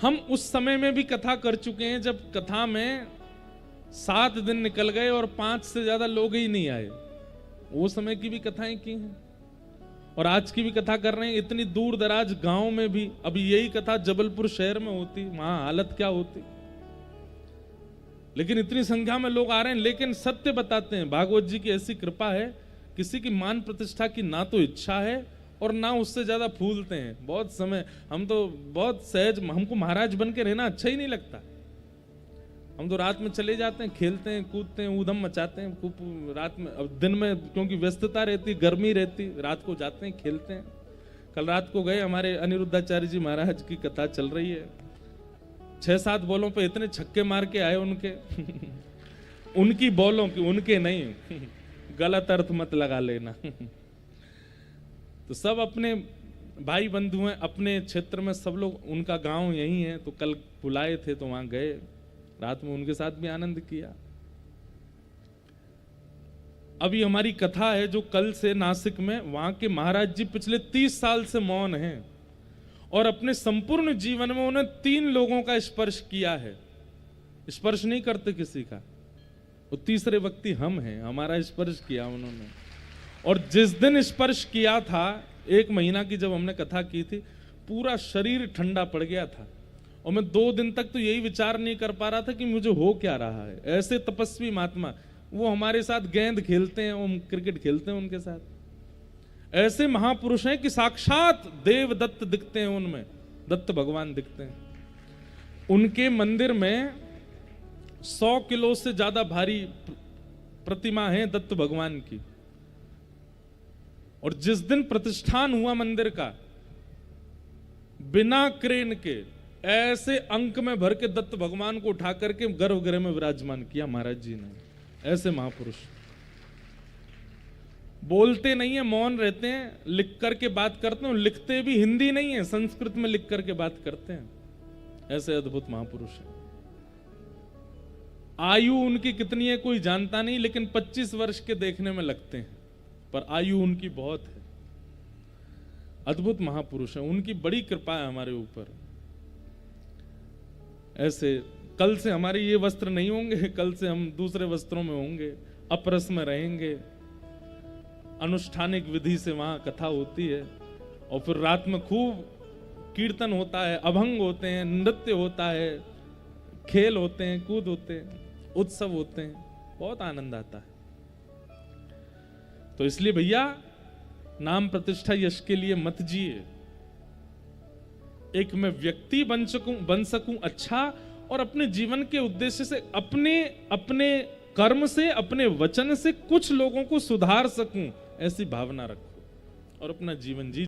हम उस समय में भी कथा कर चुके हैं जब कथा में 7 दिन निकल गए और 5 से ज्यादा लोग ही नहीं आए। वो समय की भी कथाएं की हैं और आज की भी कथा कर रहे हैं। इतनी दूर दराज गांव में भी अभी यही कथा जबलपुर शहर में होती, वहां हालत क्या होती। लेकिन इतनी संख्या में लोग आ रहे हैं। लेकिन सत्य बताते हैं, भागवत जी की ऐसी कृपा है, किसी की मान प्रतिष्ठा की ना तो इच्छा है और ना उससे ज्यादा फूलते हैं। बहुत समय हम तो बहुत सहज, हमको महाराज बन के रहना अच्छा ही नहीं लगता। हम तो रात में चले जाते हैं, खेलते हैं, कूदते हैं, ऊधम मचाते हैं खूब रात में। अब दिन में क्योंकि व्यस्तता रहती, गर्मी रहती, रात को जाते हैं, खेलते हैं। कल रात को गए, हमारे अनिरुद्धाचार्य जी महाराज की कथा चल रही है। 6-7 बॉलों पे इतने छक्के मार के आए उनके उनकी बॉलों की, उनके नहीं गलत अर्थ मत लगा लेना। तो सब अपने भाई बंधु हैं, अपने क्षेत्र में सब लोग, उनका गांव यही है। तो कल बुलाए थे तो वहां गए, रात में उनके साथ भी आनंद किया। अभी हमारी कथा है जो कल से नासिक में, वहां के महाराज जी पिछले 30 साल से मौन हैं और अपने संपूर्ण जीवन में उन्हें 3 लोगों का स्पर्श किया है। स्पर्श नहीं करते किसी का, वो तीसरे व्यक्ति हम हैं, हमारा स्पर्श किया उन्होंने। और जिस दिन स्पर्श किया था, 1 महीना की जब हमने कथा की थी, पूरा शरीर ठंडा पड़ गया था और मैं 2 दिन तक तो यही विचार नहीं कर पा रहा था कि मुझे हो क्या रहा है। ऐसे तपस्वी महात्मा, वो हमारे साथ गेंद खेलते हैं, हम क्रिकेट खेलते हैं उनके साथ। ऐसे महापुरुष हैं कि साक्षात देव दत्त दिखते हैं, उनमें दत्त भगवान दिखते हैं। उनके मंदिर में 100 किलो से ज्यादा भारी प्रतिमा है दत्त भगवान की। और जिस दिन प्रतिष्ठान हुआ मंदिर का, बिना क्रेन के ऐसे अंक में भर के दत्त भगवान को उठा करके गर्भगृह में विराजमान किया महाराज जी ने। ऐसे महापुरुष बोलते नहीं है, मौन रहते हैं, लिख करके बात करते हैं। लिखते भी हिंदी नहीं है, संस्कृत में लिख करके बात करते हैं। ऐसे अद्भुत महापुरुष हैं। आयु उनकी कितनी है कोई जानता नहीं, लेकिन 25 वर्ष के देखने में लगते हैं, पर आयु उनकी बहुत है। अद्भुत महापुरुष हैं, उनकी बड़ी कृपा है हमारे ऊपर। ऐसे कल से हमारे ये वस्त्र नहीं होंगे, कल से हम दूसरे वस्त्रों में होंगे, अपरस में रहेंगे। अनुष्ठानिक विधि से वहां कथा होती है और फिर रात में खूब कीर्तन होता है, अभंग होते हैं, नृत्य होता है, खेल होते हैं, कूद होते हैं, उत्सव होते हैं, बहुत आनंद आता है। तो इसलिए भैया, नाम प्रतिष्ठा यश के लिए मत जिए। एक मैं व्यक्ति बन सकूं अच्छा, और अपने जीवन के उद्देश्य से, अपने कर्म से, अपने वचन से कुछ लोगों को सुधार सकूं, ऐसी भावना रखो और अपना जीवन जी।